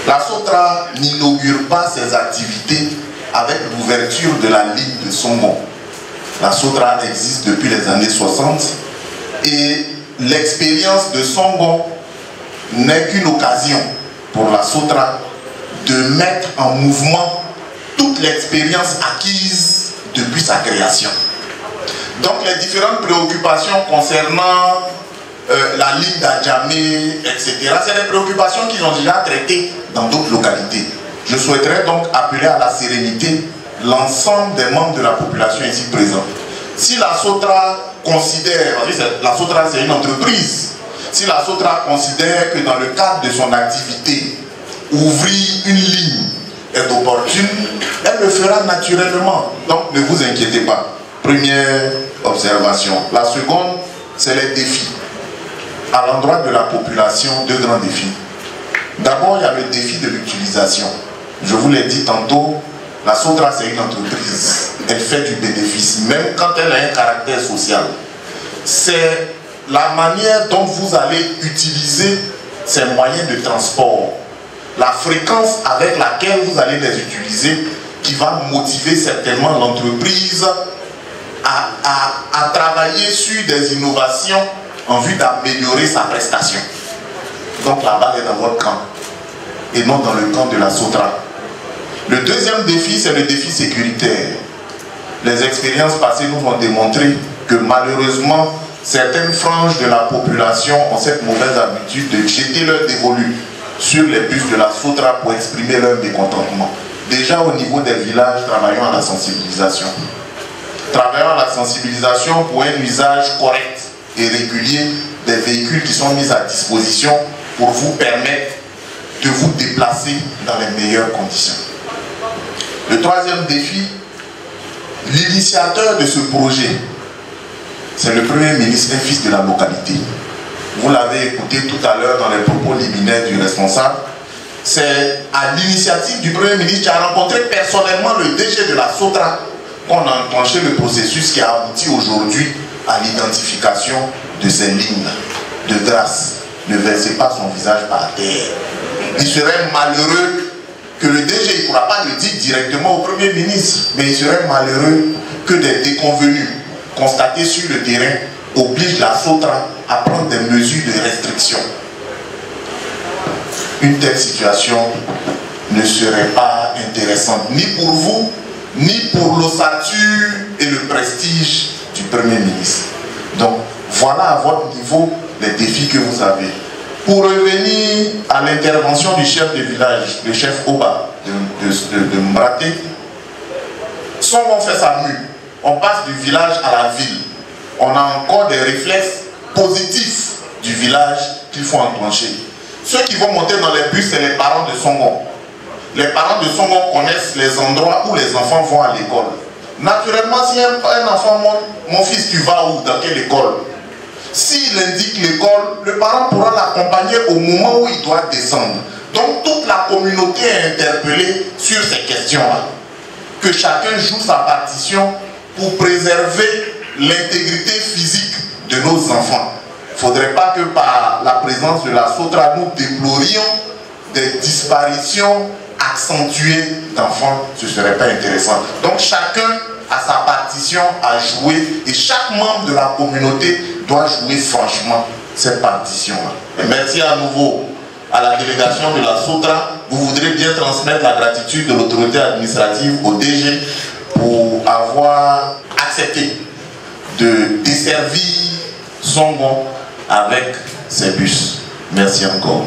La SOTRA n'inaugure pas ses activités avec l'ouverture de la ligne de Songon. La SOTRA existe depuis les années 60 et l'expérience de Songon n'est qu'une occasion pour la SOTRA de mettre en mouvement toute l'expérience acquise depuis sa création. Donc les différentes préoccupations concernant la ligne d'Adjamé, etc., c'est des préoccupations qu'ils ont déjà traitées dans d'autres localités. Je souhaiterais donc appeler à la sérénité l'ensemble des membres de la population ici présents. Si la SOTRA considère, la SOTRA c'est une entreprise, si la SOTRA considère que dans le cadre de son activité, ouvrir une ligne est opportune, elle le fera naturellement. Donc ne vous inquiétez pas. Première observation. La seconde, c'est les défis. À l'endroit de la population, deux grands défis. D'abord, il y a le défi de l'utilisation. Je vous l'ai dit tantôt, la SOTRA c'est une entreprise. Elle fait du bénéfice, même quand elle a un caractère social. C'est la manière dont vous allez utiliser ces moyens de transport, la fréquence avec laquelle vous allez les utiliser qui va motiver certainement l'entreprise à travailler sur des innovations en vue d'améliorer sa prestation. Donc la balle est dans votre camp et non dans le camp de la SOTRA. Le deuxième défi, c'est le défi sécuritaire. Les expériences passées nous ont démontré que malheureusement, certaines franges de la population ont cette mauvaise habitude de jeter leur dévolu sur les bus de la SOTRA pour exprimer leur mécontentement. Déjà au niveau des villages, travaillons à la sensibilisation. Travaillons à la sensibilisation pour un usage correct et régulier des véhicules qui sont mis à disposition pour vous permettre de vous déplacer dans les meilleures conditions. Le troisième défi, l'initiateur de ce projet, c'est le Premier ministre, un fils de la localité. Vous l'avez écouté tout à l'heure dans les propos liminaires du responsable. C'est à l'initiative du Premier ministre qui a rencontré personnellement le DG de la SOTRA qu'on a enclenché le processus qui a abouti aujourd'hui à l'identification de ces lignes. De grâce, ne versez pas son visage par terre. Il serait malheureux que le DG, il ne pourra pas le dire directement au Premier ministre, mais il serait malheureux que des déconvenus constatés sur le terrain obligent la SOTRA à prendre des mesures de restriction. Une telle situation ne serait pas intéressante ni pour vous, ni pour l'ossature et le prestige du Premier ministre. Donc, voilà à votre niveau les défis que vous avez. Pour revenir à l'intervention du chef de village, le chef Oba de Mbraté, Songon fait sa mue. On passe du village à la ville. On a encore des réflexes positifs du village qu'il faut enclencher. Ceux qui vont monter dans les bus, c'est les parents de Songon. Les parents de Songon connaissent les endroits où les enfants vont à l'école. Naturellement, si un enfant monte, mon fils, tu vas où, dans quelle école? S'il indique l'école, le parent pourra l'accompagner au moment où il doit descendre. Donc toute la communauté est interpellée sur ces questions-là. Que chacun joue sa partition pour préserver l'intégrité physique de nos enfants. Il ne faudrait pas que par la présence de la SOTRA, nous déplorions des disparitions accentuées d'enfants. Ce ne serait pas intéressant. Donc chacun a sa partition à jouer et chaque membre de la communauté doit jouer franchement cette partition-là. Et merci à nouveau à la délégation de la SOTRA. Vous voudrez bien transmettre la gratitude de l'autorité administrative au DG pour avoir accepté de desservir Songon avec ses bus. Merci encore.